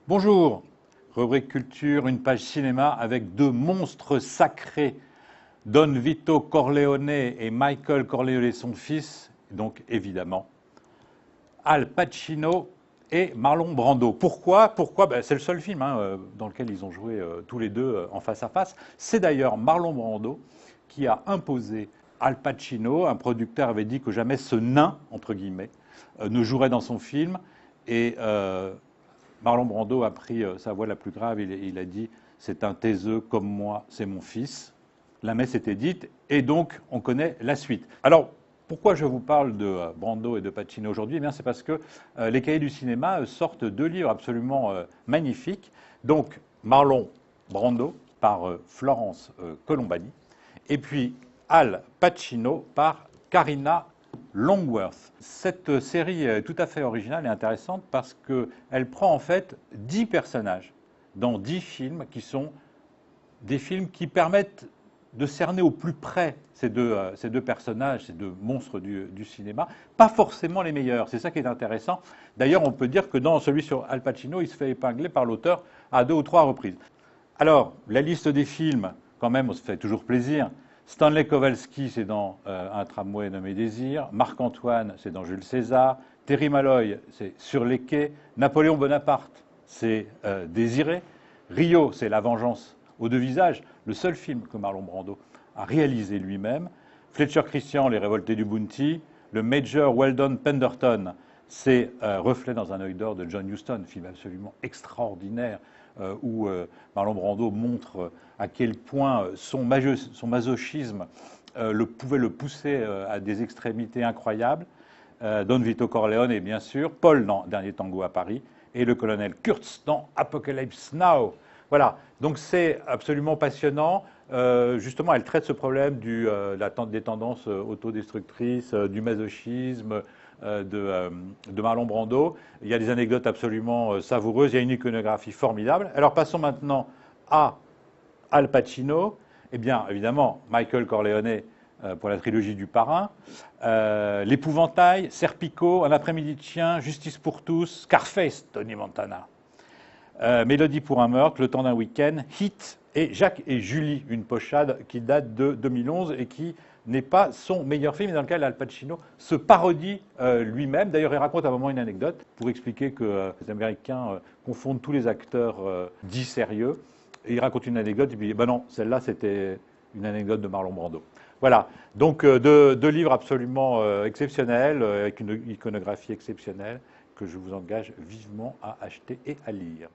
Bonjour, rubrique culture, une page cinéma avec deux monstres sacrés, Don Vito Corleone et Michael Corleone son fils, donc évidemment Al Pacino et Marlon Brando. Pourquoi ben, c'est le seul film dans lequel ils ont joué tous les deux en face à face. C'est d'ailleurs Marlon Brando qui a imposé Al Pacino. Un producteur avait dit que jamais ce nain, entre guillemets, ne jouerait dans son film. Et Marlon Brando a pris sa voix la plus grave. Il a dit « C'est un taiseux comme moi, c'est mon fils ». La messe était dite et donc on connaît la suite. Alors, pourquoi je vous parle de Brando et de Pacino aujourd'hui? Eh bien, c'est parce que les Cahiers du cinéma sortent deux livres absolument magnifiques. Donc, Marlon Brando par Florence Colombani et puis Al Pacino par Karina Longworth. Cette série est tout à fait originale et intéressante parce qu'elle prend en fait 10 personnages dans 10 films qui sont des films qui permettent de cerner au plus près ces deux personnages, ces deux monstres du cinéma, pas forcément les meilleurs. C'est ça qui est intéressant. D'ailleurs, on peut dire que dans celui sur Al Pacino, il se fait épingler par l'auteur à 2 ou 3 reprises. Alors, la liste des films, quand même, on se fait toujours plaisir. Stanley Kowalski, c'est dans Un tramway nommé Désir. Marc-Antoine, c'est dans Jules César. Terry Malloy, c'est Sur les quais. Napoléon Bonaparte, c'est Désiré. Rio, c'est La vengeance aux deux visages, le seul film que Marlon Brando a réalisé lui-même. Fletcher Christian, Les révoltés du Bounty. Le Major Weldon Penderton, c'est Reflet dans un œil d'or de John Huston, film absolument extraordinaire où Marlon Brando montre à quel point son masochisme pouvait le pousser à des extrémités incroyables. Don Vito Corleone et bien sûr Paul dans Dernier Tango à Paris et le colonel Kurtz dans Apocalypse Now. Voilà, donc c'est absolument passionnant. Justement, elle traite ce problème des tendances autodestructrices, du masochisme, de Marlon Brando. Il y a des anecdotes absolument savoureuses, il y a une iconographie formidable. Alors passons maintenant à Al Pacino. Eh bien, évidemment, Michael Corleone pour la trilogie du Parrain, L'Épouvantail, Serpico, Un après-midi de chien, Justice pour tous, Scarface, Tony Montana. Mélodie pour un meurtre, Le temps d'un week-end, Hit et Jacques et Julie, une pochade qui date de 2011 et qui n'est pas son meilleur film, et dans lequel Al Pacino se parodie lui-même. D'ailleurs, il raconte à un moment une anecdote pour expliquer que les Américains confondent tous les acteurs dits sérieux. Et il raconte une anecdote, et puis ben non, celle-là c'était une anecdote de Marlon Brando. Voilà, donc deux livres absolument exceptionnels, avec une iconographie exceptionnelle, que je vous engage vivement à acheter et à lire.